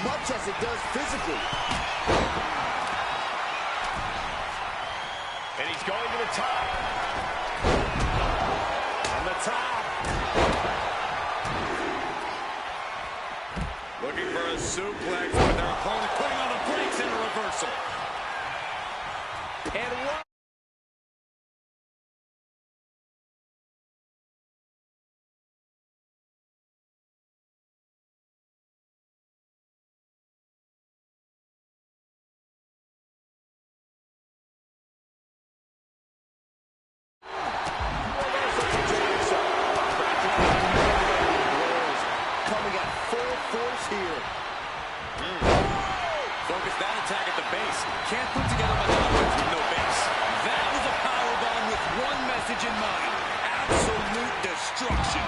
much as it does physically. And he's going to the top. On the top. Looking for a suplex, but their opponent putting on the brakes in a reversal. And one. Focus that attack at the base. Can't put together much offense with no base. That was a powerbomb with one message in mind. Absolute destruction.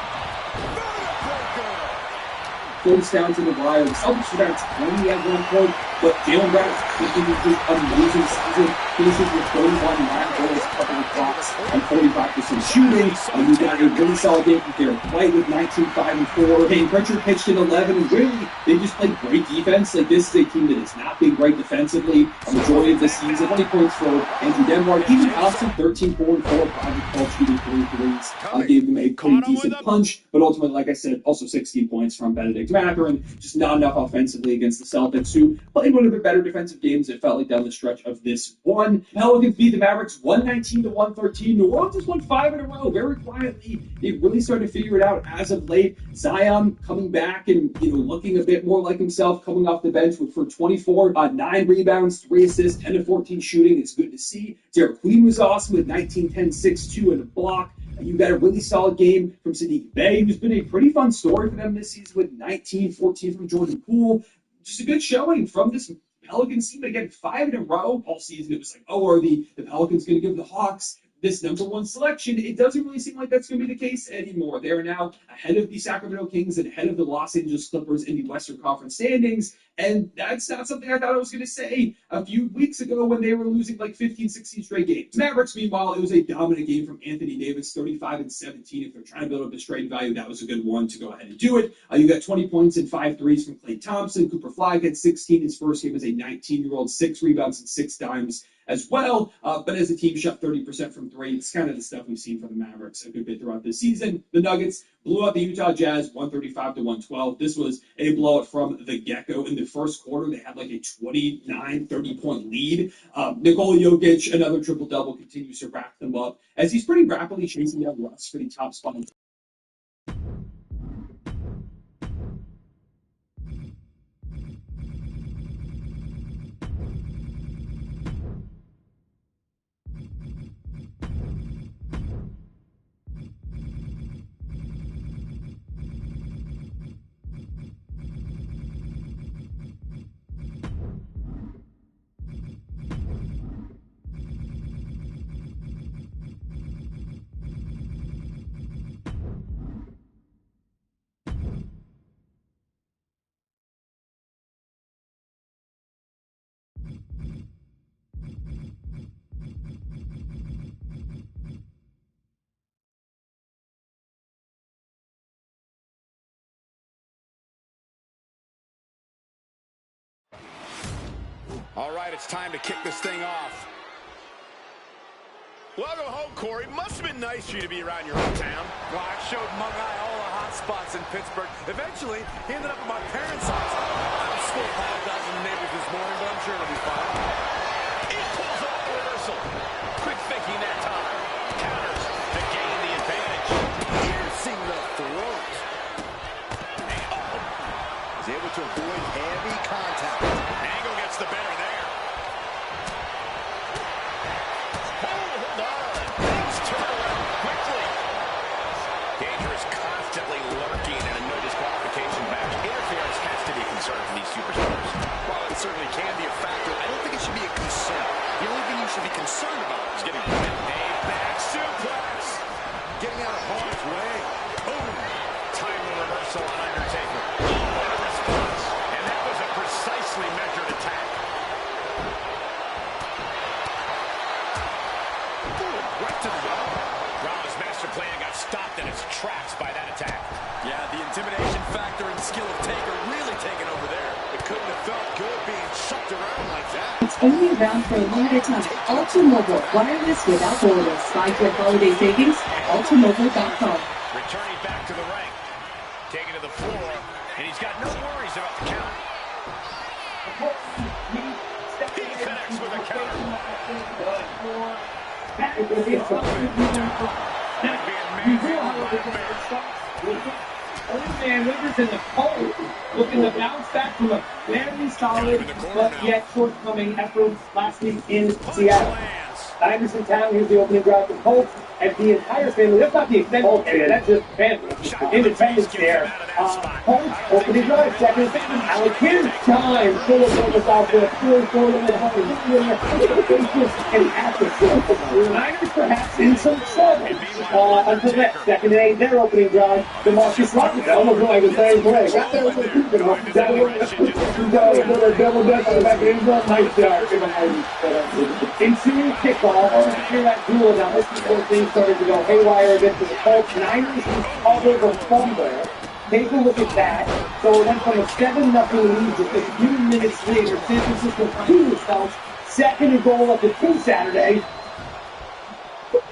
Goes down to the wire. The Celtics were down 20 at one point, but Jalen Brown is kicking his amazing season. Finishes with 31 goals, covering the blocks, and 45% shooting. You got a really solid game from Derek White with 19, 5, and 4. Payne Pritchard pitched in 11, and really, they just played great defense. Like, this is a team that has not been great defensively a majority of the season. 20 points for Andrew Denmark. Even Thompson, 13, 4, and 4, 5 and 12 shooting 3 threes. Gave them a pretty decent punch, but ultimately, like I said, also 16 points from Benedict Mathurin. Just not enough offensively against the Celtics, who played one of their better defensive games, it felt like, down the stretch of this one. Pelicans beat the Mavericks 119-113. New Orleans has won 5 in a row very quietly. They really started to figure it out as of late. Zion coming back and looking a bit more like himself, coming off the bench for 24, 9 rebounds, 3 assists, 10 to 14 shooting. It's good to see. Derek Queen was awesome with 19, 10, 6, 2 and a block. You got a really solid game from Sadiq Bey, who's been a pretty fun story for them this season with 19, 14 from Jordan Poole. Just a good showing from this Pelicans team. Again, 5 in a row all season. It was like, oh, are the Pelicans going to give the Hawks this #1 selection? It doesn't really seem like that's going to be the case anymore. They are now ahead of the Sacramento Kings and ahead of the Los Angeles Clippers in the Western Conference standings. And that's not something I thought I was going to say a few weeks ago when they were losing like 15, 16 straight games. Mavericks, meanwhile, it was a dominant game from Anthony Davis, 35 and 17. If they're trying to build up a straight value, that was a good one to go ahead and do it. You got 20 points and 5 threes from Klay Thompson. Cooper Flag had 16. His first game as a 19-year-old, 6 rebounds and 6 dimes as well. But as a team, shot 30% from 3. It's kind of the stuff we've seen from the Mavericks a good bit throughout this season. The Nuggets blew out the Utah Jazz 135-112. This was a blowout from the get-go. In the first quarter, they had like a 29, 30-point lead. Nikola Jokic, another triple-double, continues to rack them up as he's pretty rapidly chasing down Russ for the top spot. All right, it's time to kick this thing off. Welcome home, Corey. Must have been nice for you to be around your hometown. Well, I showed Mug Eye all the hot spots in Pittsburgh. Eventually, he ended up at my parents' house. I'm still apologizing to neighbors this morning, but I'm sure it'll be fine. He pulls off the reversal. Quick thinking that time. Counters to gain the advantage. Piercing the throat. He's able to avoid heavy contact. Angle gets the better there. Hold on. Things turn around quickly. Danger is constantly lurking in a no disqualification match. Interference has to be a concern for these superstars. While it certainly can be a factor, I don't think it should be a concern. The only thing you should be concerned about is getting a back suplex. getting out of harm's way. Boom. Timely reversal on Undertaker. What a response. And that was a precisely measured attack. felt good being chucked around like that. It's only around for a limited time. Ultra-Mobile, wireless without borders. Find your holiday savings at ultramobile.com. Returning back to the ring. Taking to the floor, and he's got no worries about the count. He connects with a counter. Old man Rivers in the cold, looking to bounce back from a very solid but yet shortcoming effort last week in Seattle. Niners in town, here's the opening drive for Colts, and the entire family, that's not the extended family, that's just family. Independence there. Colts, opening drive, second and 6, Alex here's time, full of focus out there, 4-4 in the home, and after the Niners perhaps in some trouble. Until next, second and 8, their opening drive, DeMarcus Robinson, almost like the same play. Got there with the double dutch on the back of the end zone, nice job. Ensuing kickoff, after that duel, now this is where things started to go haywire against the Colts. Niners recover the fumble. Take a look at that. So it went from a 7-0 lead just a few minutes later. San Francisco to themselves. Second and goal up to 2 Saturday.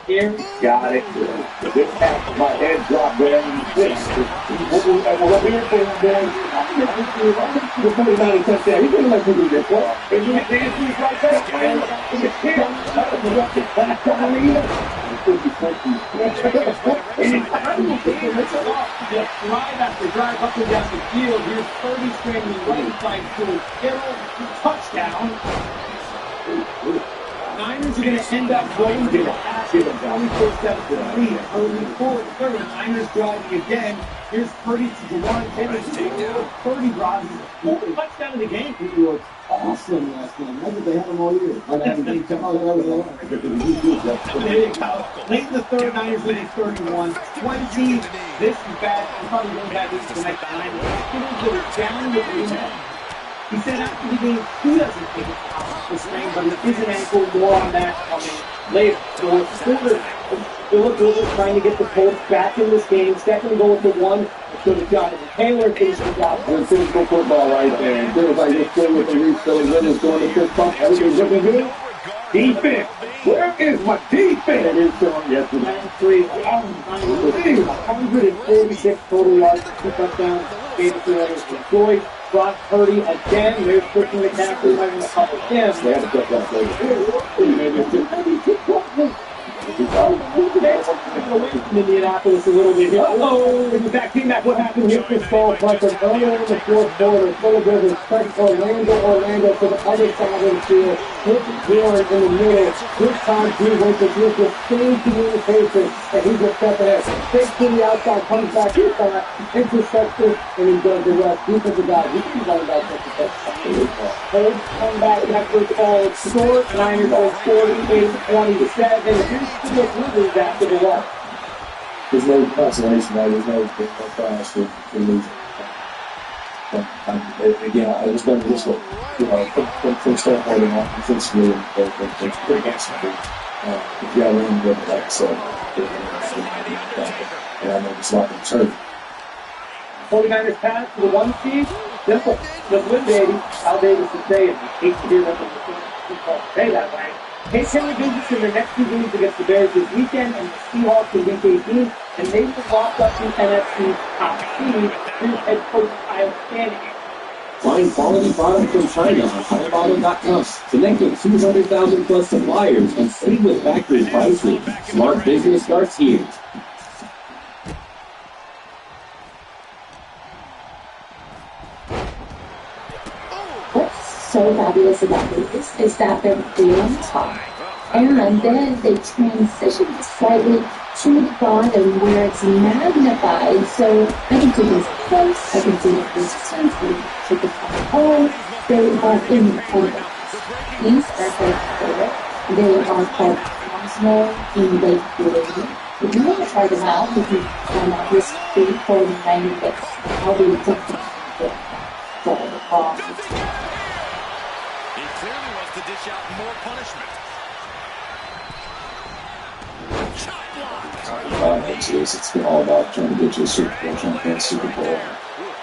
Here, got it. Good pass, my head dropped there. Well, up here for him, the 49 touchdown. He's going to let you do this. Well, if you advance these right there, and it's here. Back to the lead. Drive after drive up and down the field. Here's 30 straight right side to Kittle. Touchdown. Niners are going to end up going to the pass with a 24-7 lead. Early forward, third. Niners driving again. Here's Purdy to Juwan Taylor. 30 drives. Touchdown in the game. He was awesome last game. Imagine they had him all year. There you go. Late in the third, Niners leading 31. 20. This is bad. I'm probably going back into the next 9. It down with the he said after the game, he doesn't think it's possible strain, but it is an ankle. More on that coming later. So Philip trying to get the Colts back in this game. Second goal to 1. So the job. Taylor finished the job. That's physical football right there. And feels like this play with the reach, so Williams going to fist bump. Everything's looking good. Defense. Where is my defense? It is showing yesterday. 146 total yards, 2 touchdowns, 83 others deployed. Brock Purdy again. There's Christian McCaffrey having a couple of him. They have to cut that play. Away from Indianapolis a little bit here. Came back. What happened here? This ball Parker earlier in the fourth quarter. Philadelphia pressed Orlando to the other side of the field. Hit Warren in the middle. This time, he went to give the same communication, and he's a step ahead. Takes to the outside, comes back inside, intercepted, and he does the rest. Defensive guy, he can run about 50. Holds come back after fall short. Niners are 48-27. Here's after the run. There's no consolation, right? There's no fast for losing. Again, I just don't this way. From standpoint of offensively, it's pretty excellent. If you have room, like I said, and I know it's not going to turn. 49ers pass to the 1 seed. Simple. Just win, baby. How Davis is saying. Hate to hear that say that way. Take care of business in their next 2 games against the Bears this weekend and the Seahawks in Week 18, and they will lock up the NFC top seed. Here's head coach Kyle Shanahan. Find quality products from China on HighBottom.com. Connect with 200,000 plus suppliers and save with factory prices. Smart business starts here. So fabulous about these is that they're free on top, and then they transition slightly to the bottom where it's magnified, so I can do this close, I can do it distance, to the top home. They are independent. These are called they are called Cosmo in Lake Blue. If you want to try them out, you can find out this free for 90 days. I'll be talking for the process. He clearly wants to dish out more punishment. It's been all about trying to get you a Super Bowl, trying to get a Super Bowl,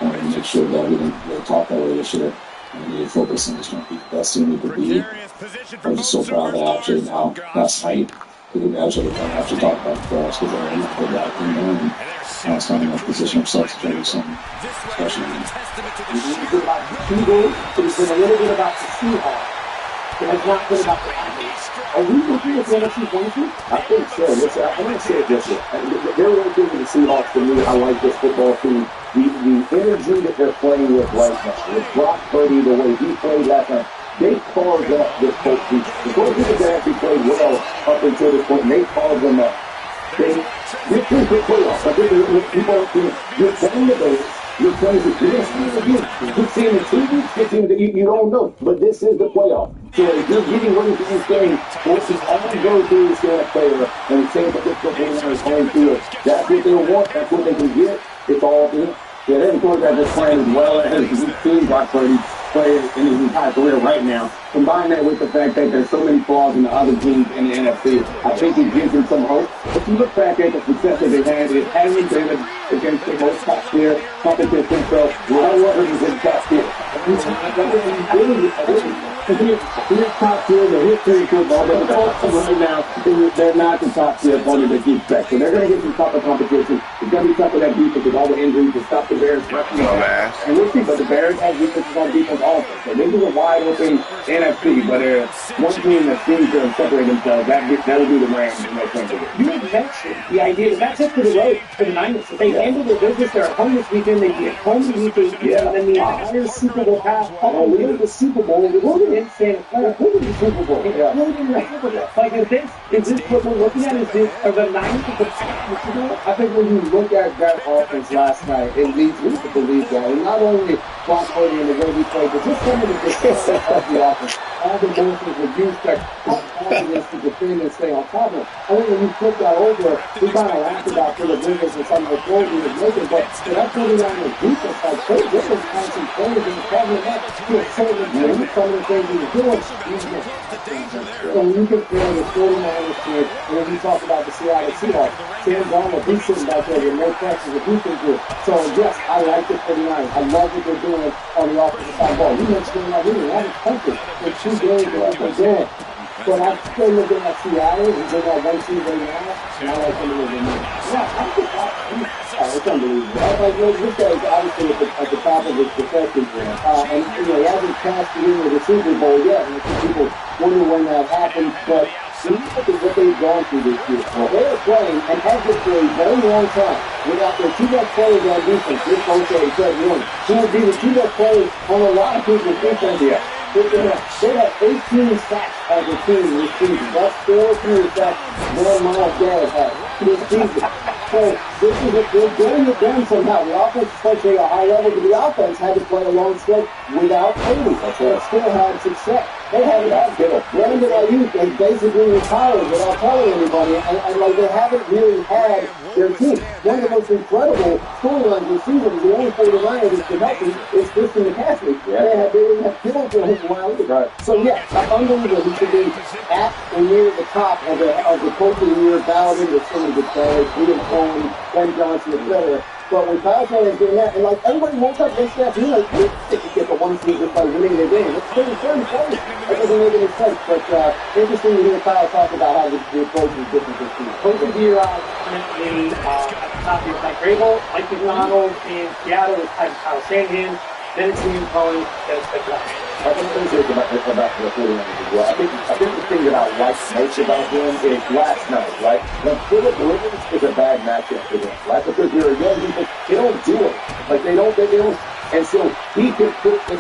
and make sure that we didn't really talk that way this year. And they need to focus on just trying to be the best team they could be. I was just so proud that actually now, last night, we actually talked about the playoffs because they're in the back in there, and now it's not in a position of such to do some special. It's about the Eagles, but it's been a little bit about the Seahawks. It has not been about the Packers. Are we looking at the NFC Championship? I think so. Listen, I'm going to say it this way. They're really good with the Seahawks to me. I like this football team. The energy that they're playing with right now, with Brock Purdy, the way he played last night, they carved up this Colts team. The Colts team actually played well up until this point, and they carved them up. You're pretty good playoffs. I think you're playing the Bears. You're playing the Bears. You're seeing the TV, you don't know. But this is the playoff. So if you're getting ready for this game, this is all you go through is stand player and saying that this football is home field. That's what they want. That's what they can get. It's all in. Yeah, they're the quarterback that's playing as well as we've seen Brock Purdy play in his entire career right now. Combine that with the fact that there's so many flaws in the other teams in the NFC, I think it gives them some hope. If you look back at the success that they've had, it hasn't been against the most top-tier competition, so I don't want them to get top-tier. He's top-tier in the history of football, but right now, they're not the top-tier opponent that you expect. So they're going to get some tougher competition. It's going to be tough for that defense with all the injuries to stop the Bears. And we'll see, but the Bears have defenses on defense also. So this is a wide-open NFC, but one team that seems to separate themselves, that would be the Rams in that country. You had mentioned the idea that that's it for the road for the Niners. They handle their business. They're at home this weekend. They get home this weekend. And then the entire Super Bowl pass. Oh, we were the Super Bowl. We're in Santa Clara. We're in the Super Bowl. Yeah. We're in the Super Bowl. Like, is this what we're looking at? Are the Niners the Super Bowl? I think when you look at that offense last night, it leads me to believe that. And not only Brock Purdy and the way he played, but just some of the defense of the offense. All the motions were used to confidence to defend and stay on top of it. I think when you flip that over, we kind of laughed about Philip Rivers and some of the throws he was making, but for that 49ers defense, like, Phil Rivers had some plays and covering up, he was certainly doing some of the things he was doing. So when you compare the 49ers to it, and then you talk about the Seattle Seahawks, Sam Darnold, he's sitting back there with no pressure with defense do. So yes, I like the 49ers. I love what they're doing on the offensive side of the ball. You mentioned that we haven't punted in 2 games like they're doing. But I'm still looking at Seattle, who's in that one seed right now, and I like them a little bit more. Yeah, it's unbelievable. This guy is obviously at the top of his profession, and he hasn't passed it into the Super Bowl yet, and people wonder when that happens, but look at what they've gone through this year. They are playing, and have been for a very long time, without their 2 best players on defense, this okay, Fred Warner, who would be the 2 best players on a lot of people's defense here. They have 18 sacks as a team this season. That's 4 fewer sacks than Miles Garrett had this season. So this is they're getting it done somehow. The offense is playing at a high level, but the offense had to play a long stretch without Purdy. But still had success. They haven't had Brandon Ayuk has basically retired without telling anybody, and like they haven't really had their team. One of the most incredible storylines this season is the only 49ers that's been healthy is Christian McCaffrey. Yeah. They didn't have Kittle for him while either. Right. So yeah, unbelievable. He should be at or near the top of the Coach of the Year ballot into some of the players. Liam Cohen, Ben Johnson, etc. But when Kyle Shanahan's doing that, and like everybody woke up next afternoon, like they could get the 1 seed just by winning their game. It's pretty funny. That doesn't make any sense. But interesting to hear Kyle talk about how the approach is different this season. Coach of the Year currently at the top is Mike Vrabel, Mike McDonald in Seattle is Kyle Shanahan. Then it's Liam Cohen. I think the thing about the 49ers as well. I think the thing that I like most about them is last night, right? When Philip Rivers is a bad matchup for them, right? Because they're a young defense, they don't do it. Like they don't, and so he can put the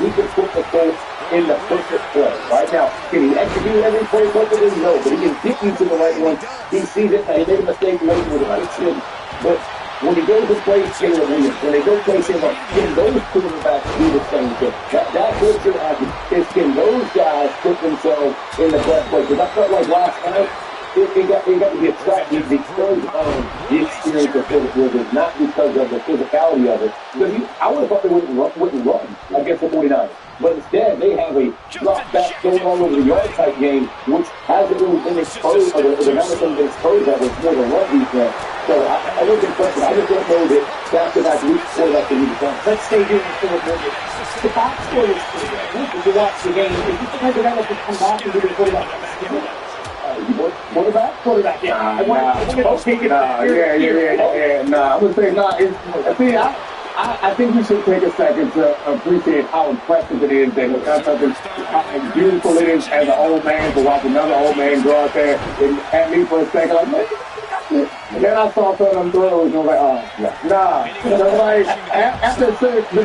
Colts in the perfect play. Right now, can he execute every play perfectly? No, but he can get you to the right one. He sees it, and he made a mistake late with the right spin. But when he goes to play Caleb Williams, when they go play Caleb, can those quarterbacks do the same thing? That's what you're asking, is can those guys put themselves in the best place? Because I felt like last night, it got to be attractive because of the experience of Philip Rivers, not because of the physicality of it. Because I would have thought they wouldn't run against the 49ers. But instead, they have a drop back, going all over the yard type game, which hasn't really been exposed, or the amount of things been exposed that was more than run defense. So I wasn't impressed. I just don't know that back-to-back weeks quarterback can be done. Let's stay here in Philip Rivers. The box score was pretty good. If you watch the game, if you can develop and come back and do the quarterback. Quarterback, yeah. Yeah. Nah, I would say see, I think we should take a second to appreciate how impressive it is that that's something how beautiful it is as an old man to watch another old man go out there and at me for a second. Like, man, and then I saw some of them throws and I was like, oh, nah. So like, after the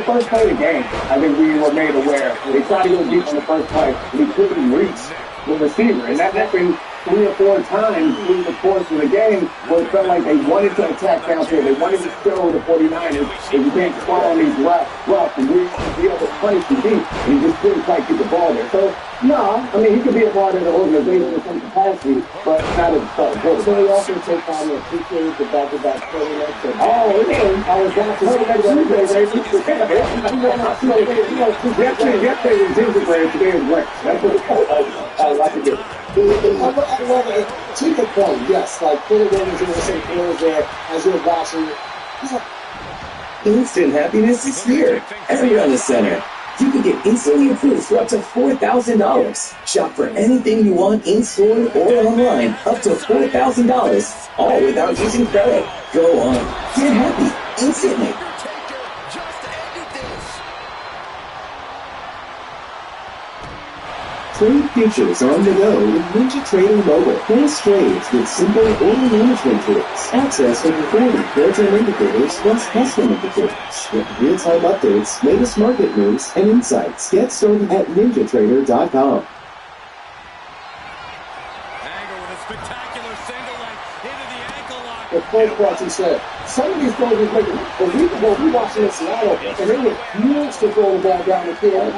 first play of the game, I think we were made aware. They tried to go deep on the first play, and he couldn't reach the receiver. And that happened 3 or 4 times through the course of the game where it felt like they wanted to attack downfield. They wanted to show the 49ers that you can't squat on these routes and we be able to punish you deep, and he just couldn't quite get the ball there. So, no, I mean, he could be a part of the organization in some capacity, but not as a starting quarterback. So he also takes on the appreciate the back-to-back quarterback. Oh, yeah. I was watching Tuesday. Yesterday was gingerbread, today is Rex. That's what I like to do. I love it. To the point, yes, like Philip Rivers and St. Flores there, as you're watching, he's like, Instant happiness is here. Every on the center. You can get instantly approved for up to $4,000. Shop for anything you want in-store or online, up to $4,000. All without using credit. Go on. Get happy instantly. Trade features on the go with Ninja Trader Mobile. Place trades with simple order management tools. Access over 40 real-time indicators plus custom indicators. With real-time updates, latest market moves, and insights. Get started at ninjatrader.com. Angle with a spectacular single leg into the ankle lock. the first part he said, some of these throws was like believable. We watching in Seattle, and they refused to throw the ball down the field.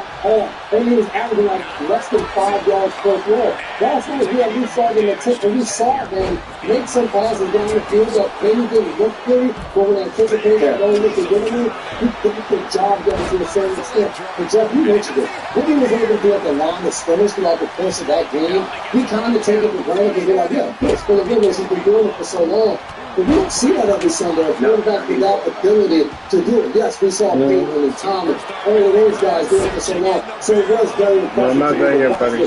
And he was averaging like less than 5 yards per throw. Last night, we saw them attempt, and we saw them make some passes down the field that maybe didn't look pretty, but with anticipation going with the enemy, he got the job done to a certain extent. But Jeff, you mentioned it. When he was able to be at the line of scrimmage throughout the course of that game, we kind of take it for granted because we're like, yeah, of course, Philip Rivers has been doing it for so long. But we don't see that every Sunday. A quarterback with that ability to do it. Yes, we saw Peyton and Thomas, all of those guys doing it for so long. So it was very impressive. No, not done yet, buddy.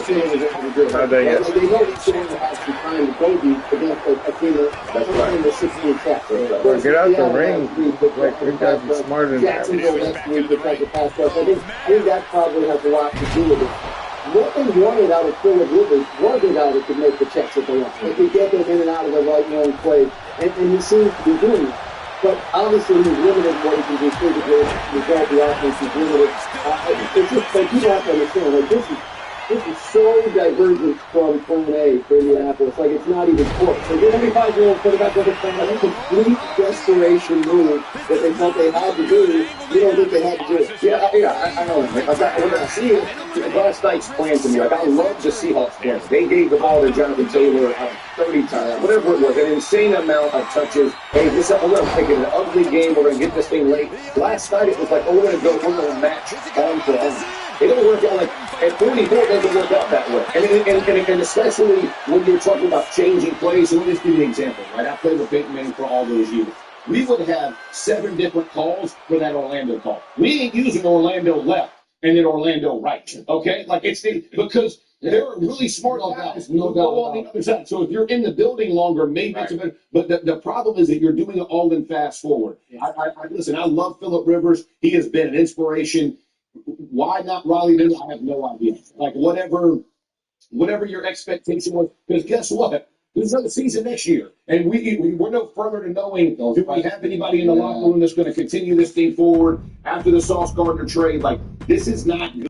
Not done yet. They know he's going to have some time to go deep against a team in the 16 track. Well, get out the ring. Like, we got to be smarter than that. Jacksonville next week because of pass rush. I think that probably has a lot to do with it. What they wanted out of Philip Rivers was a guy that could make the checks that they want. They could get them in and out of the right known play, and he seems to be doing it. But obviously, he's limited in what he can do physically. Result the offense is limited. It's just like people have to understand. Like this is so divergent from Plan A for Indianapolis. Like it's not even close. So the 25-year-old quarterback doesn't plan a complete desperation move that they thought they had to do. You don't think they had to do it? Yeah, I know. Like, when I see it, last night's plan to me, like I love the Seahawks play. They gave the ball to Jonathan Taylor 30 times, whatever it was, an insane amount of touches. Hey, we're going to take it an ugly game. We're going to get this thing late. Last night it was like, we're going to match arm for arm. It doesn't work out like at 44. It doesn't work out that way, and especially when you're talking about changing plays. So let me just give you an example. Right, I played with Peyton Manning for all those years. We would have 7 different calls for that Orlando call. We ain't using Orlando left and then Orlando right. Okay, like because they're really smart guys. No doubt on the other side. So if you're in the building longer, maybe it's a better. But the problem is that you're doing it all in fast forward. Listen. I love Philip Rivers. He has been an inspiration. Why not Riley Leonard? I have no idea. Like whatever your expectation was, because guess what? There's another season next year, and we're no further to knowing do we have anybody in the locker room that's going to continue this thing forward after the Sauce Gardner trade. Like this is not good.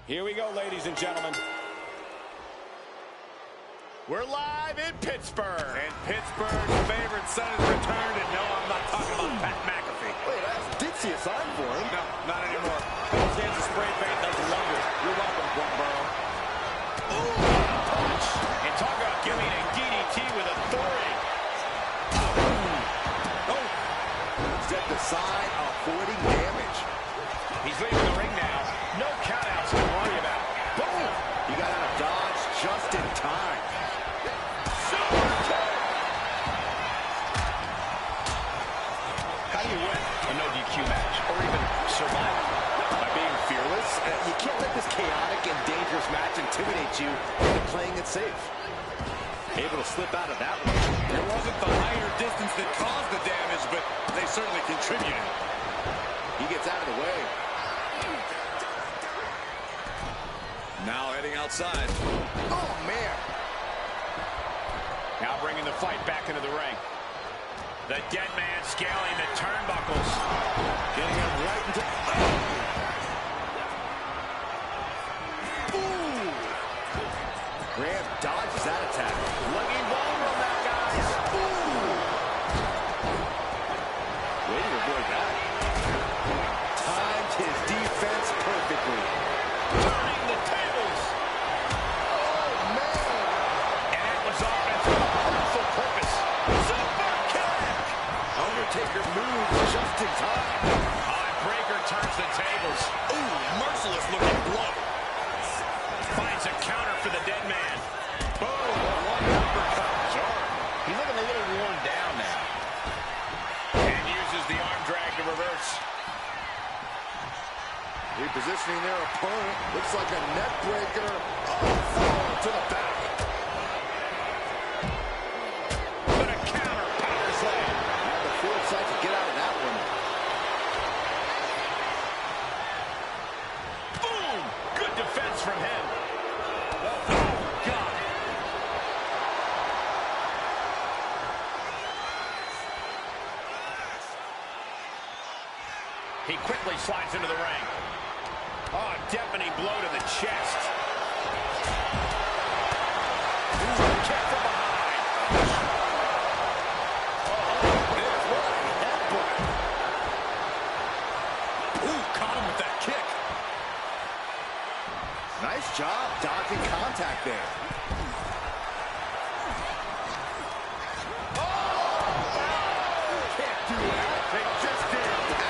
Here we go, ladies and gentlemen. We're live in Pittsburgh. And Pittsburgh's favorite son has returned, and no, I'm not talking about Pat McAfee. Wait, I did see a sign for him. No, not anymore. Those hands of spray paint does wonders. You're welcome, Gumbaro. Ooh, punch. And talk about giving a DDT with authority. Oh. Set the side, avoiding damage. He's leaving the ring now. No countouts to worry about. Boom. He got out of dodge just in time. How do you win a no DQ match, or even survive it? By being fearless. You can't let this chaotic and dangerous match intimidate you into playing it safe. Able to slip out of that one. It wasn't the height or distance that caused the damage, but they certainly contributed. He gets out of the way. Now heading outside. Oh, man. Now bringing the fight back into the ring. The dead man scaling the turnbuckles. Getting him right into... Ooh! Graham dodges that attack. Looking vulnerable now, guys. Ooh! Way to avoid that. Timed his defense perfectly. Turning the tables. Oh, man! And that was offense with a hurtful purpose. Super kick. Undertaker moves just in time. Breaker turns the tables. Ooh, merciless looking blow. Finds a counter for the dead man. Boom! One uppercut. Sure. He's looking a little worn down now. And uses the arm drag to reverse. Repositioning their opponent. Looks like a neck breaker. Oh, to the back. But a counter power slam. Had the foresight to get out of that one. Boom! Good defense from him. Oh, God. He quickly slides into the ring. Oh, deafening blow to the chest. Ooh, kick from behind. There's one headbutt. Ooh, caught him with that kick. Nice job dodging contact there. Can't do that. They just did.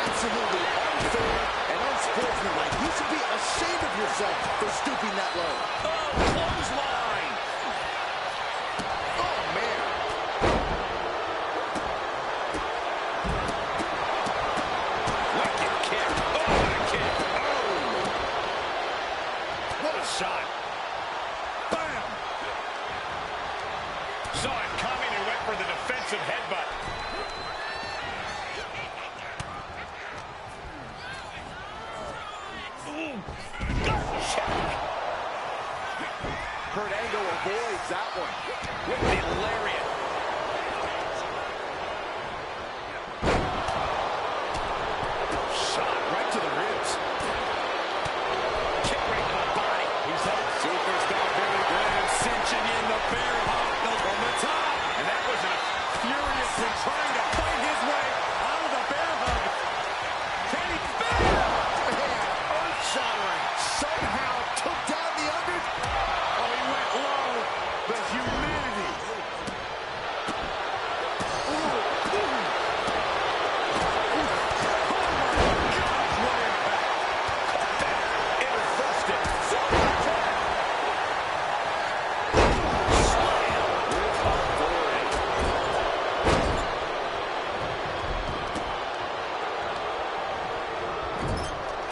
Absolutely unfair and unsportsmanlike. You should be ashamed of yourself for stooping that low. Oh, clothesline. Oh, man. Wicked kick. Oh, what a kick. Oh. What a shot. Bam. Saw it coming and went for the defensive headbutt. Kurt Angle avoids that one. With the lariat. Shot right to the ribs. Kick right to the body. He's up. Superstar Billy Graham cinching in the bear hug from the top. And that was a Furiously trying to fight his way out of the bear hug. Can he Earth-shattering. Somehow took down the under... Oh, he went low. The humanity.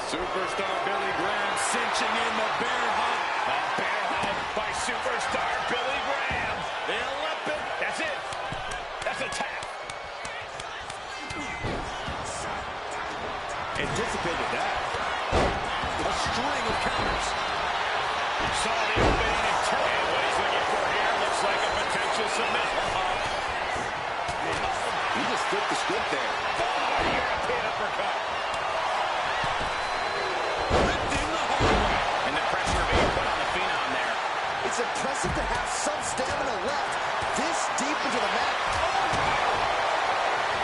Superstar Billy Graham cinching in the bear hug. A bear hug by superstar Billy Graham. The Olympic. That's it. That's a tap. Anticipated that. A string of counters. Saw the opening and turned. And what he's looking for here looks like a potential submission. He just flipped the script there. Oh, European uppercut. Ripped in the hard way. And the pressure to the mat.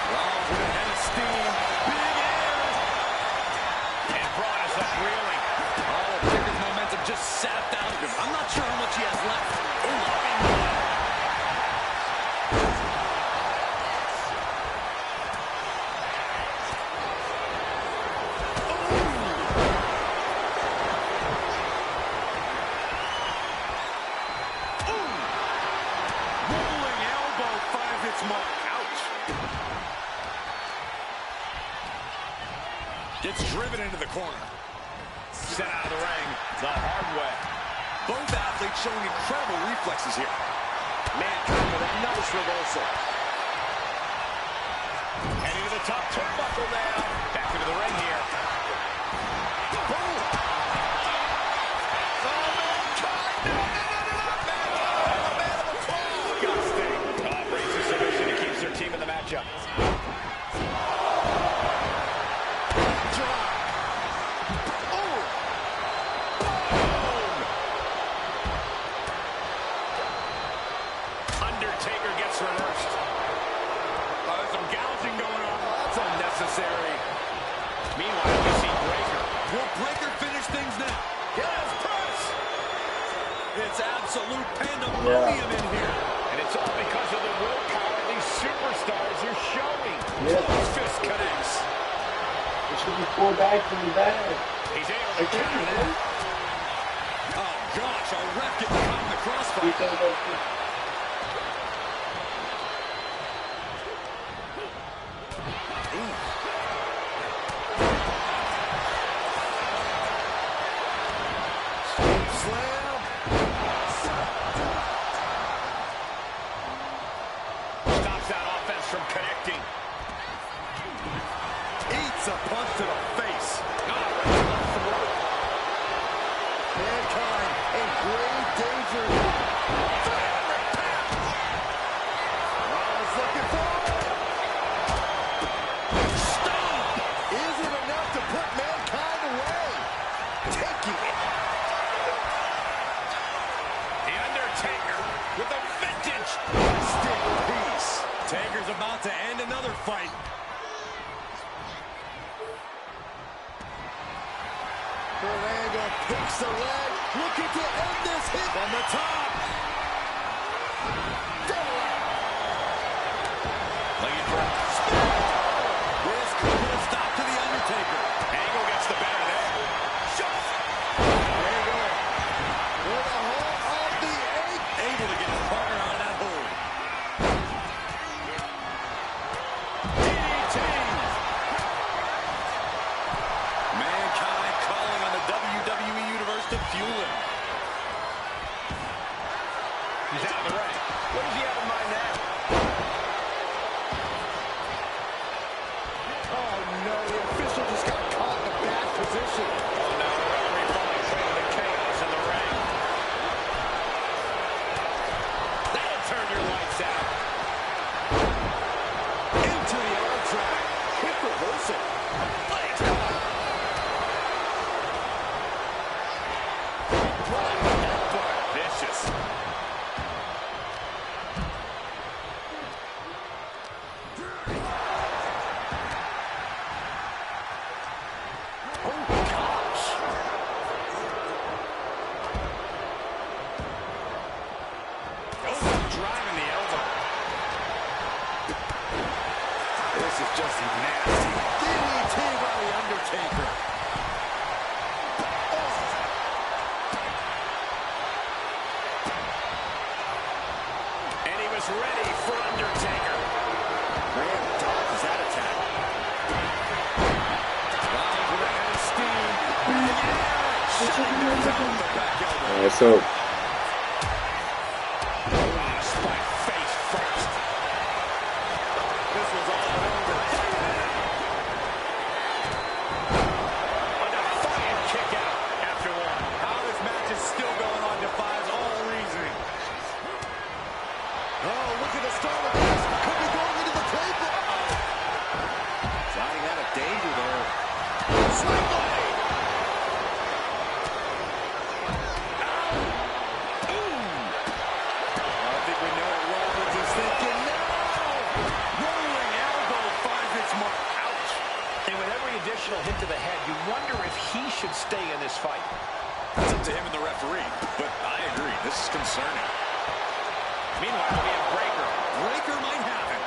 Rollins with a head of steam. Big air. And brought us up reeling. Oh, Taker's momentum just sapped out of him. I'm not sure how much he has left. Gets driven into the corner. Sent out of the ring the hard way. Both athletes showing incredible reflexes here. Mankind with a nice reversal. Heading to the top turnbuckle now. Back into the ring here. Boom. Oh, Mankind! No, man of the claw! Disgusting. Oh, brings the submission and keeps their team in the matchup. Meanwhile, we see Breaker. Will Breaker finish things now? Yes, press! It's absolute pandemonium in here. And it's all because of the willpower these superstars are showing. Yeah. Fist connects. It should be 4 back from the bag. He's able to counter it. Oh, gosh, a ref getting caught in the crossfire. Eats a punch to the face. Mankind in grave danger. 300 pounds. Rollins looking for it. Stop. Is it enough to put Mankind away? Taking it. The Undertaker with a vintage Stick piece. Taker's about to end another fight. Orlando picks the leg, looking to end this hit From the top. Looking for a spin. This could put a stop to the Undertaker. Angle gets the better there. Shot. Orlando with a hold of the eight. Able to get his partner on that hold. DDT. Mankind calling on the WWE Universe to fuel him. He's out of the ring. What does he have in mind now? Oh no, the official just got caught in a bad position. Oh no, the referee falling prey to the chaos in the ring. That'll turn your lights out. Into the arm drag. Quick reversal. Legs. Vicious. Oh gosh. Oh, driving the elbow. This is just nasty. DDT by the Undertaker. And he was ready for Undertaker. Graham dodges that attack. Rollins with a head of steam. Big air. Down the back elbow. So Spike face first. This was all over. A defiant kick out after one. How this match is still going on defies all reasoning. Oh, look at the start of this. Could be going into the playbook. Sliding out of danger there. Sling blade. stay in this fight. It's up to him and the referee, but I agree. This is concerning. Meanwhile, we have Breaker. Breaker might have it.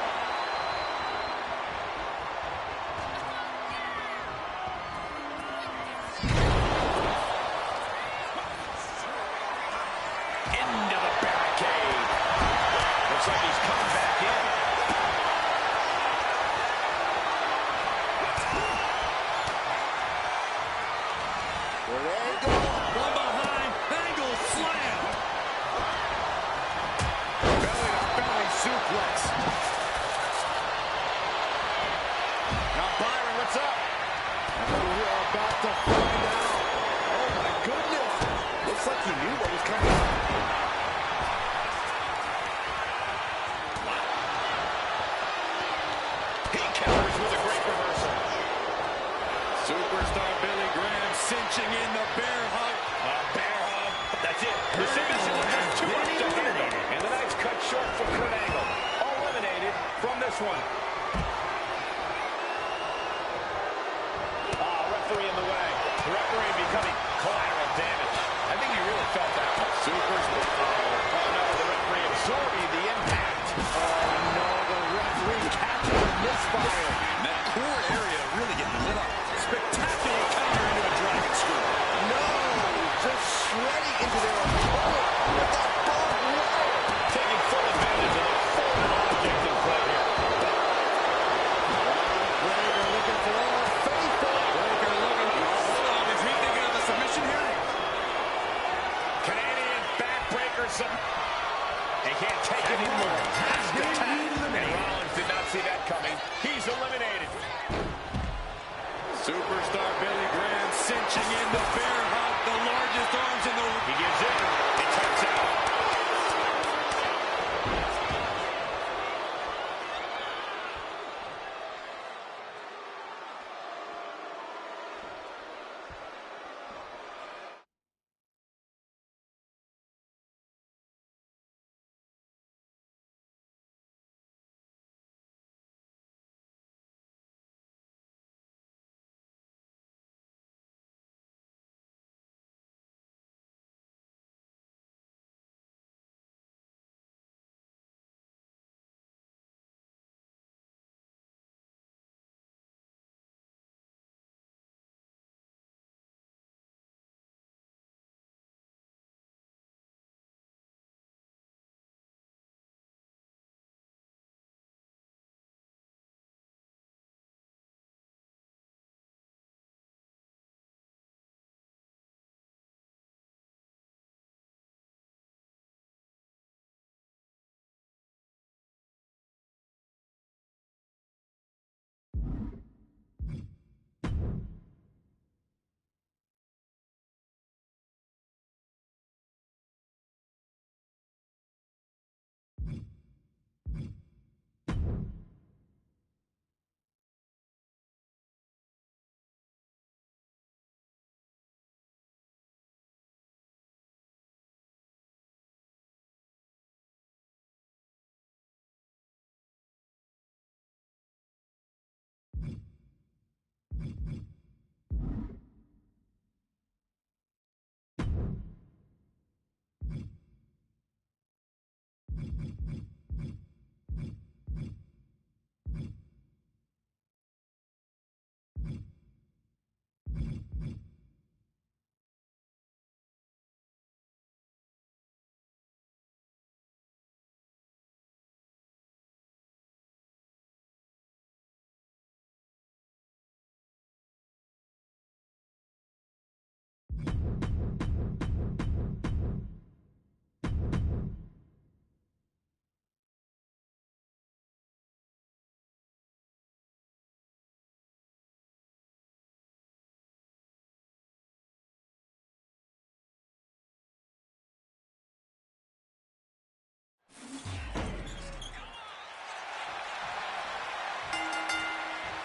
Into the barricade. Looks like he's coming back in. There they go. One behind. Angle slam. Belly-to-belly suplex. Now Byron, what's up? We are about to find out. Oh, my goodness. Looks like he knew what was coming up. He counters with a great reversal. Superstar Billy Graham cinching in the bear hug. Bear hug. That's it. The submission was just too much to handle. And the night's cut short for Kurt Angle. Eliminated from this one. Referee in the way. The referee becoming collateral damage. I think he really felt that one. Superstar. Oh no, the referee absorbing the impact. Oh, no, the referee captured the misfire. That core area really getting lit up. Spectacular counter into a dragon screw. No, just shredding into their opponent with that barbed wire. Taking full advantage of the foreign object in play here. Breaker looking for all faithful. Breaker looking. Hold on, is he thinking of a submission here? Canadian backbreaker. They can't take it anymore. Has to tap. And Rollins did not see that coming. He's eliminated. Superstar Billy Graham cinching in the bear hug, the largest arms in the... He gives in. He taps out.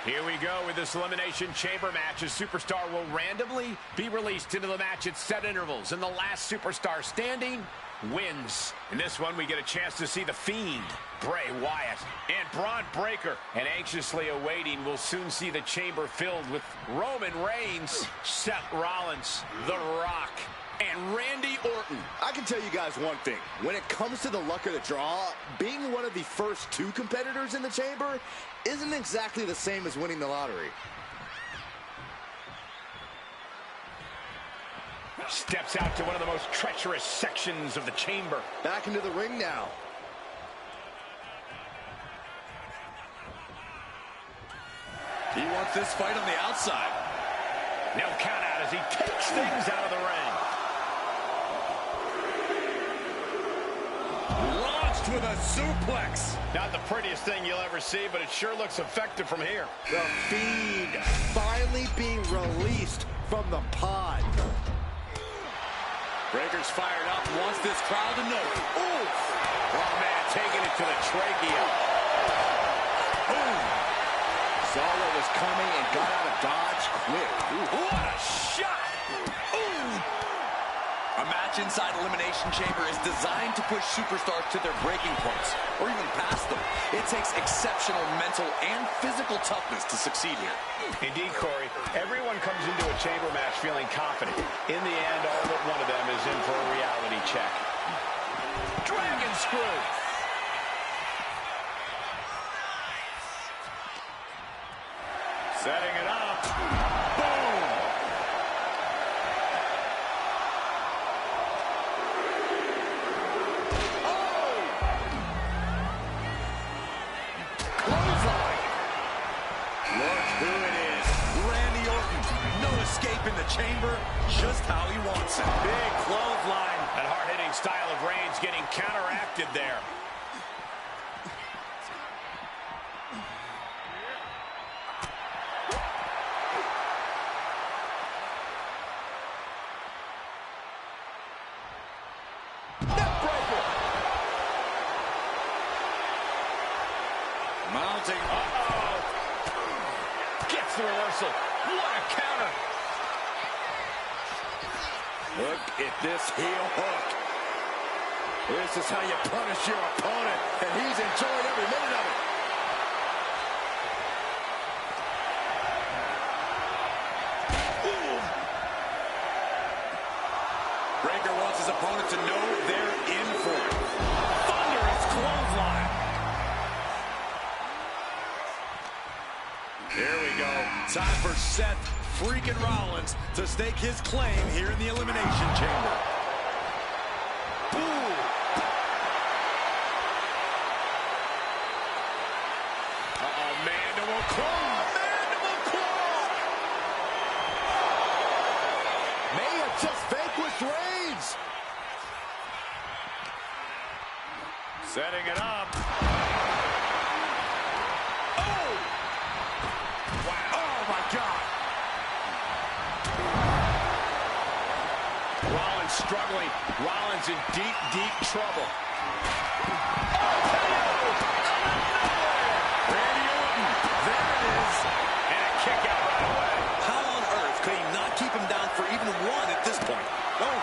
Here we go with this Elimination Chamber match. A superstar will randomly be released into the match at set intervals, and the last superstar standing wins. In this one, we get a chance to see The Fiend, Bray Wyatt, and Braun Breaker. And anxiously awaiting, we'll soon see the chamber filled with Roman Reigns, Seth Rollins, The Rock, and Randy Orton. I can tell you guys one thing. When it comes to the luck of the draw, being one of the first two competitors in the chamber isn't exactly the same as winning the lottery. Steps out to one of the most treacherous sections of the chamber. Back into the ring now. He wants this fight on the outside. No count out as he takes things out of the ring. Launched with a suplex. Not the prettiest thing you'll ever see, but it sure looks effective from here. The Fiend finally being released from the pod. Breaker's fired up, wants this crowd to know. Ooh! Oh, man, taking it to the trachea. Boom! Saw what was coming and got out of dodge quick. Ooh, what a shot! Ooh! A match inside Elimination Chamber is designed to push superstars to their breaking points, or even past them. It takes exceptional mental and physical toughness to succeed here. Indeed, Corey. Everyone comes into a chamber match feeling confident. In the end, all but one of them is in for a reality check. Dragon screw! Setting it up. Boom! Oh! Clothesline! Look who it is. Randy Orton. No escape in the chamber. Just how he wants it. Big clothesline. That hard-hitting style of Reigns getting counteracted there. Mounting. Uh-oh. Gets the reversal. What a counter. Look at this heel hook. This is how you punish your opponent, and he's enjoying every minute of it. Ooh. Breaker wants his opponent to know they're in for it. Thunderous clothesline. Here we go. Time for Seth freaking Rollins to stake his claim here in the Elimination Chamber. Ooh. Uh-oh, mandible claw. Mandible claw. May have just vanquished Reigns. Setting it up. Rollins struggling. Rollins in deep, deep trouble. Randy Orton. There it is. And a kick out right away. How on earth could he not keep him down for even one at this point? Oh,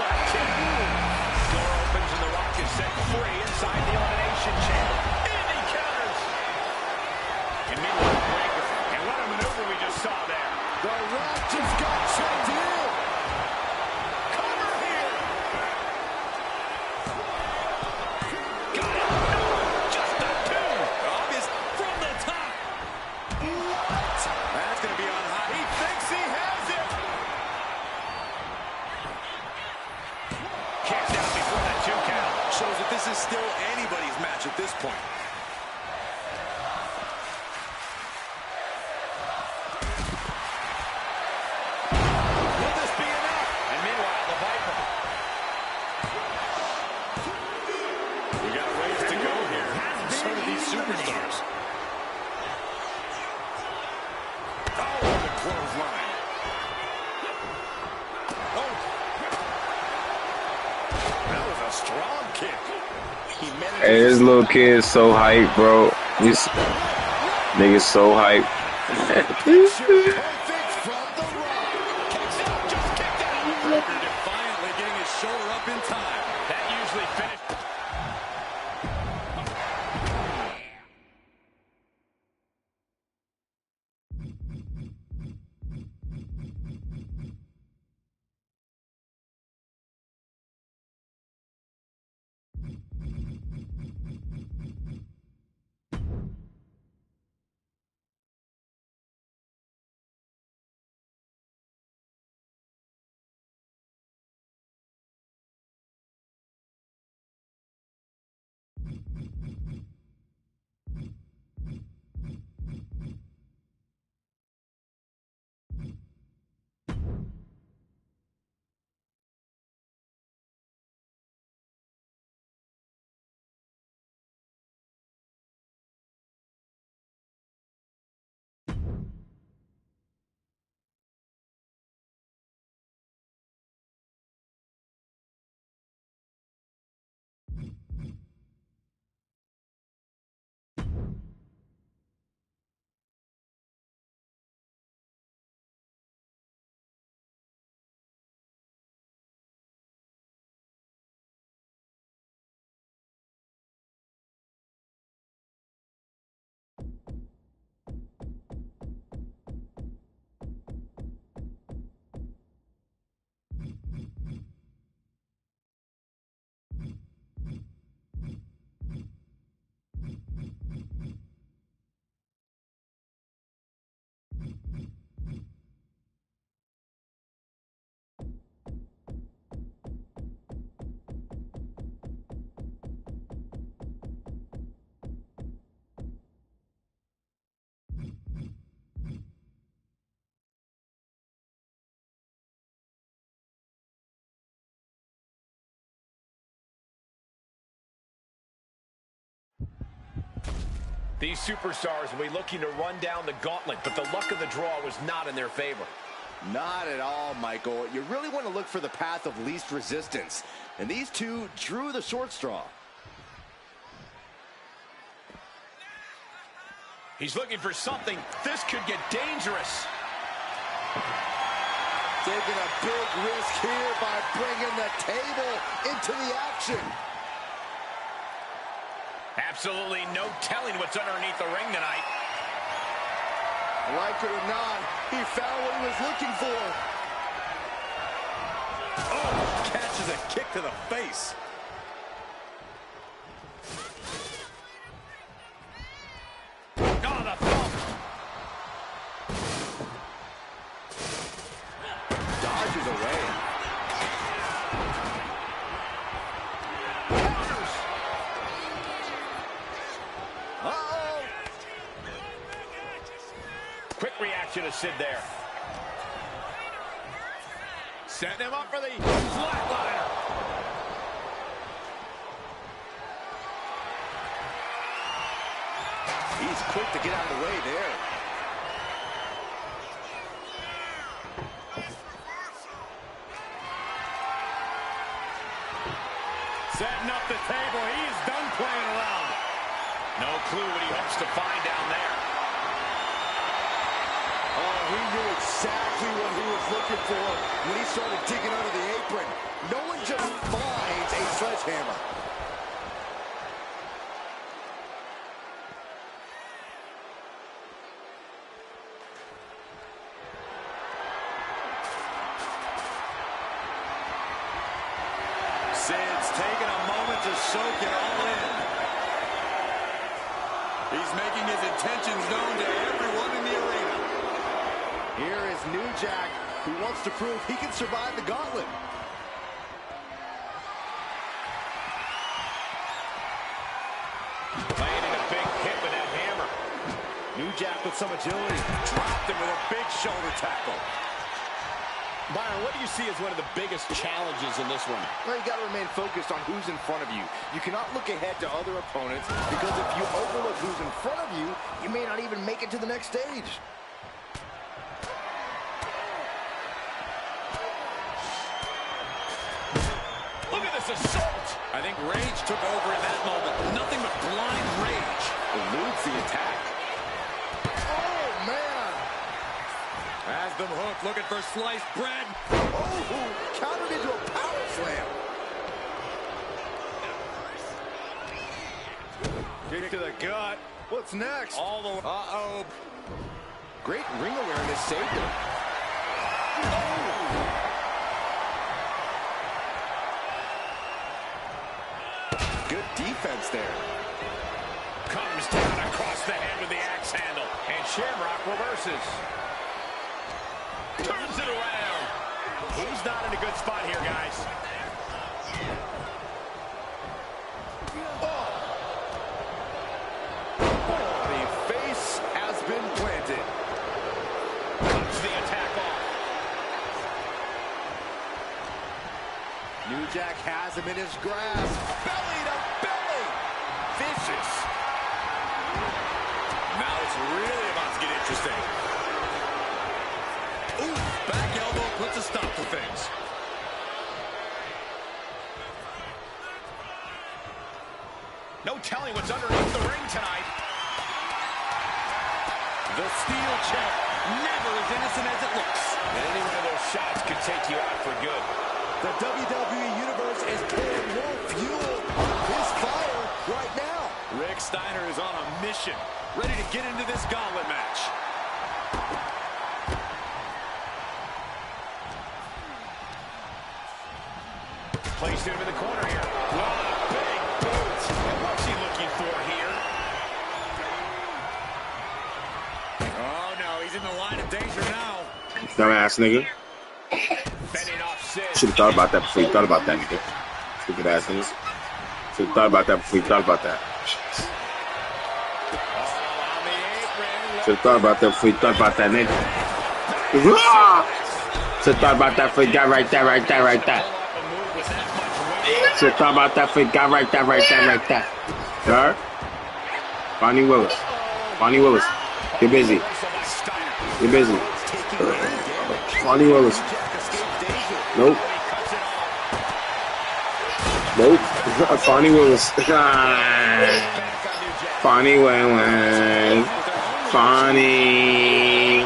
left kick. Door opens and the Rock is set free inside the Elimination Chamber. And he counters. And meanwhile, Breaker. And what a maneuver we just saw there. The Rock just got checked in. Cover here. Got it. No, just a two. Obvious from the top. What? That's going to be on high. He thinks he has it. Kicks out before that 2 count. Shows that this is still anybody's match at this point. Will this be enough? And meanwhile, the Viper. We got a ways to go here. So do these superstars. Oh, the clothesline. Oh. That was a strong kick. He managed Hey, this little kid is so hype, bro. This nigga's so hype. Perfect from the Rock. Kicks out, just kicked out. Broker defiantly getting his shoulder up in time. That usually finished. These superstars will be looking to run down the gauntlet, but the luck of the draw was not in their favor. Not at all, Michael. You really want to look for the path of least resistance. And these two drew the short straw. He's looking for something. This could get dangerous. Taking a big risk here by bringing the table into the action. Absolutely no telling what's underneath the ring tonight. Like it or not, he found what he was looking for. Oh, catches a kick to the face. Oh, the thump. Dodges away. Counters. Uh-oh. Quick reaction to Sid there. Setting him up for the flatliner. He's quick to get out of the way there. Setting up the table. He is done playing around. No clue what he hopes to find down there. Oh, he knew exactly what he was looking for when he started digging under the apron. No one just finds a sledgehammer. Sid's taking a moment to soak it all in. He's making his intentions known to everyone in the arena. Here is New Jack, who wants to prove he can survive the gauntlet. Landing a big hit with that hammer. New Jack with some agility. Dropped him with a big shoulder tackle. Byron, what do you see as one of the biggest challenges in this one? Well, you got to remain focused on who's in front of you. You cannot look ahead to other opponents, because if you overlook who's in front of you, you may not even make it to the next stage. Look at this assault. I think rage took over in that moment. Nothing but blind rage. Eludes the attack. Oh, man. Has them hooked, looking for sliced bread. Oh, countered into a power slam. Kick to the gut. What's next? All the... Uh-oh. Great ring awareness saved him. Good defense there. Comes down across the head with the axe handle. And Shamrock reverses. Turns it around. He's not in a good spot here, guys. The face has been planted. Cuts the attack off. New Jack has him in his grasp. Belly to belly. Vicious. Now it's really about to get interesting. Ooh, back elbow puts a stop to things. No telling what's underneath the ring tonight. The steel chair, never as innocent as it looks. And any one of those shots could take you out for good. The WWE Universe is pouring more fuel on his fire right now. Rick Steiner is on a mission, ready to get into this gauntlet match. Placed him in the corner here. What a big boot. And what's he looking for here? Oh, no, he's in the line of danger now. Dumbass nigga. Fending off Sid. Should have thought about that before you thought about that, nigga. Stupid ass nigga. Should have thought about that before you thought about that. Should have thought about that before you thought about that, nigga. Should have thought about that before you got right there, right there, right there. Should have thought about that before you got right there, right there, right there. Sir? Bonnie Willis. Bonnie Willis. Get busy. Get busy. Bonnie Willis. Nope. Nope. Bonnie Willis. Bonnie Willis. Bonnie.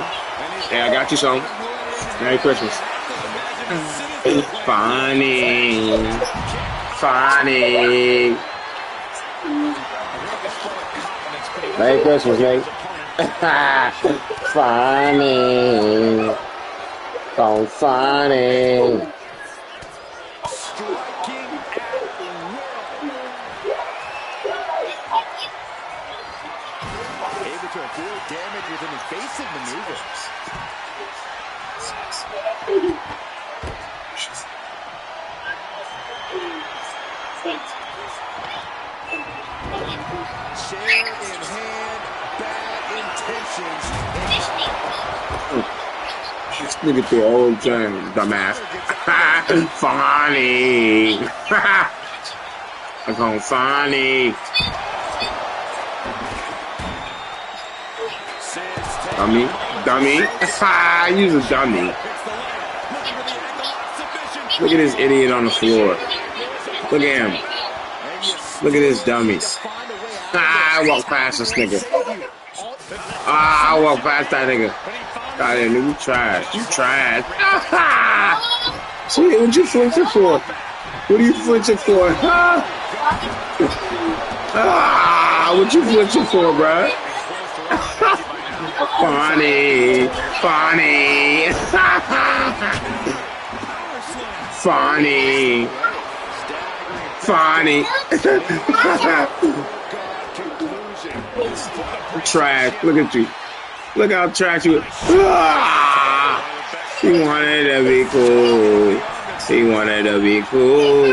Hey, I got you some. Merry Christmas. Bonnie. Bonnie. Merry Christmas, mate. Funny. So funny. Striking at will. Able to avoid damage with an evasive maneuver. Chair in hand, bad intentions. This nigga the whole time, dumbass. Funny. I'm going funny. Dummy. Dummy. Use a dummy. Look at this idiot on the floor. Look at him. Look at this dummy. I walk past this nigga. I walk past that nigga. God, nigga, you trash. You trash. See, what you flinching for? What are you flinching for? What you flinching for, bruh? Funny. Funny. Funny. Funny. Trash. Look at you. Look how trash you are. He wanted to be cool. He wanted to be cool.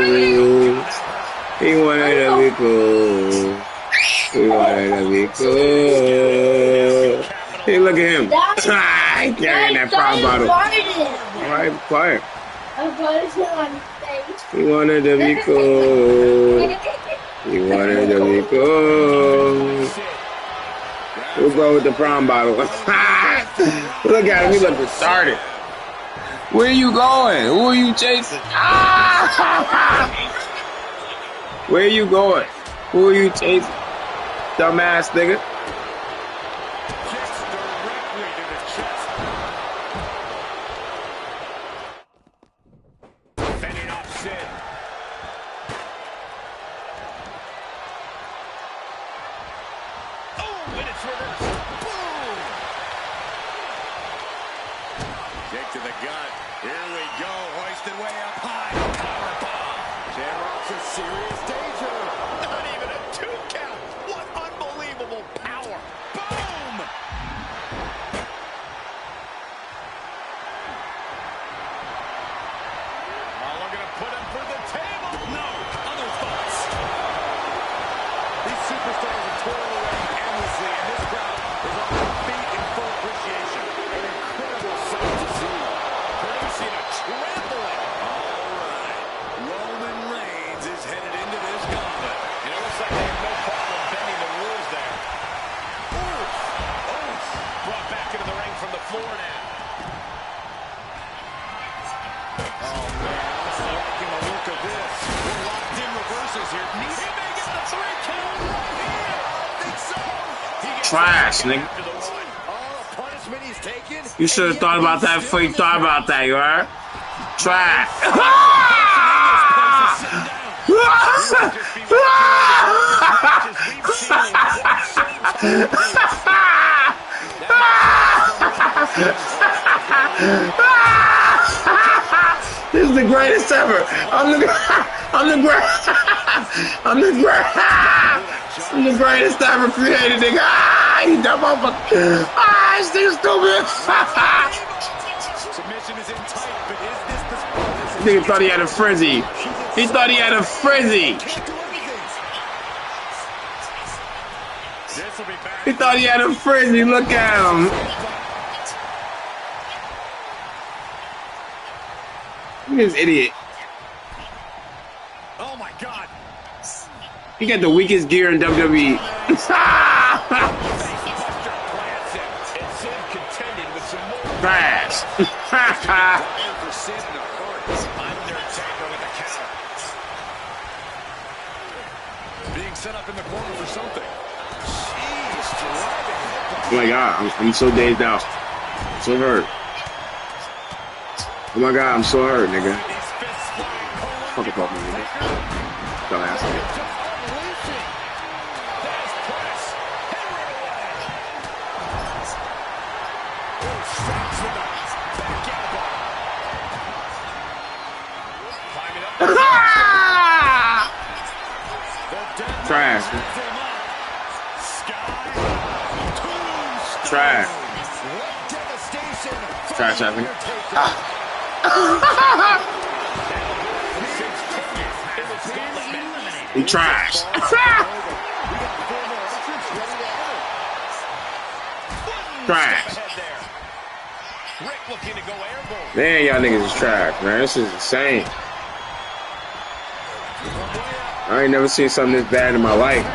He wanted to be cool. He wanted to be cool. Hey, look at him. He carrying that prop bottle. All right, quiet. He wanted to be cool. He wanted to be cool. We'll go with the prom bottle. Look at him. He look retarded. Where are you going? Who are you chasing? Where you going? Who are you chasing? Dumbass nigga. Kicks directly to the chest. Fending off Sid. Oh, and it's reversed. Boom! Kick to the gut. Here we go. Hoisted way up high. Power bomb. Shamrock's in serious danger. Not even a 2 count. What unbelievable power. Boom! Oh, we're going to put him for the table. No. Other thoughts. These superstars are toiling away endlessly, and this crowd is on their feet in full appreciation. An incredible sight to see. Producing a trampling. All right. Roman Reigns is headed into this gauntlet. It looks like they have no problem bending the rules there. Oof. Oof. Brought back into the ring from the floor now. Oh, man, I'm liking the look of this. We're locked in reversals here. He may get the 3 count right here. I think so. He gets Trash, the nigga. after the one. All the punishment he's taken. You should have thought about that before you thought about that, you heard? Try. This is the greatest ever. I'm the greatest ever created, nigga. Ah, you dumb motherfucker. Ah, this thing's stupid. Submission is in tight, but is this the Nigga thought he had a frizzy. He thought he had a frizzy. This will be back. He thought he had a frizzy. Look at him. Look at this idiot. Oh my God. He got the weakest gear in WWE. Trash. Being set up in the corner for something. Oh my God, I'm so dazed out. So hurt. Oh my God, I'm so hurt, nigga. Fuck it off me, nigga. Dumbass nigga. Trash. Trash. Trash, I think. He trash. Trash. Man, y'all niggas is trash, man. This is insane. I ain't never seen something this bad in my life.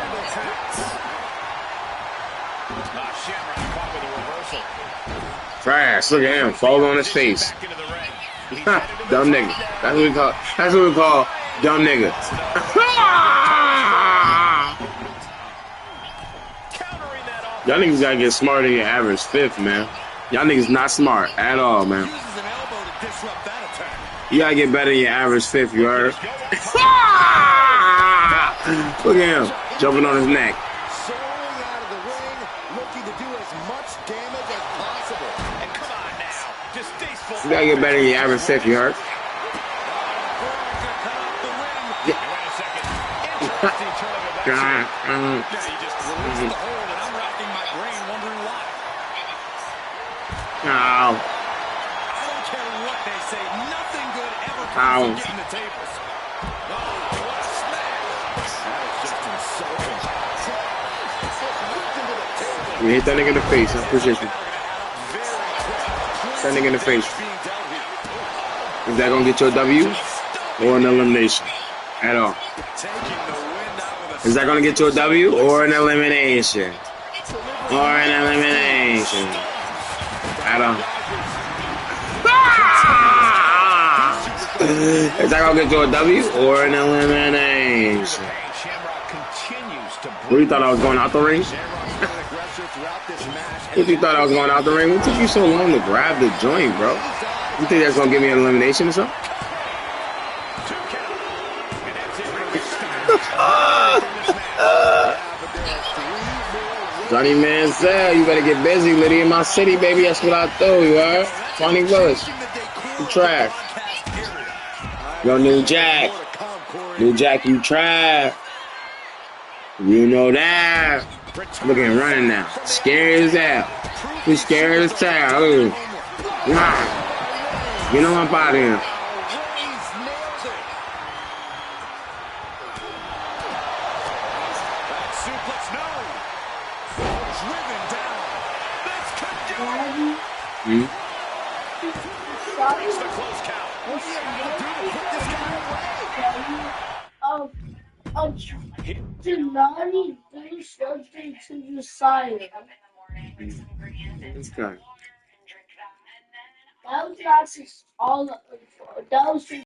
Trash. Look at him. Fall on his face. Dumb nigga. That's what we call. That's what we call dumb nigga. Y'all niggas gotta get smarter than your average fifth, man. Y'all niggas not smart at all, man. You gotta get better than your average fifth, you heard? Look at him, jumping on his neck. Soaring out of the ring, looking to do as much damage as possible. And come on now, just distasteful. You gotta get better than your average fifth, you heard? I don't care what they say, nothing good ever comes from getting the tables. Oh, what a smash. That was just insulting. You hit that nigga in the face, that's position. That nigga in the face. Is that gonna get you a W or an elimination? At all? Is that gonna get you a W or an elimination? Or an elimination? At all? Is that gonna get you a W or an elimination? What, you thought I was going out the ring? What, you thought I was going out the ring? What took you so long to grab the joint, bro? You think that's gonna give me an elimination or something? Johnny Mansell, you better get busy, Liddy, in my city, baby. That's what I do, you heard? Tony Willis, you trash. Yo, New Jack. New Jack, you trash. You know that. Look at him running now. Scared as hell. He's scared as hell. Nah. You know I'm out of here. It's the close count. What do you have to do to put this guy away? Denani do something to the side. This guy. That was actually all. That was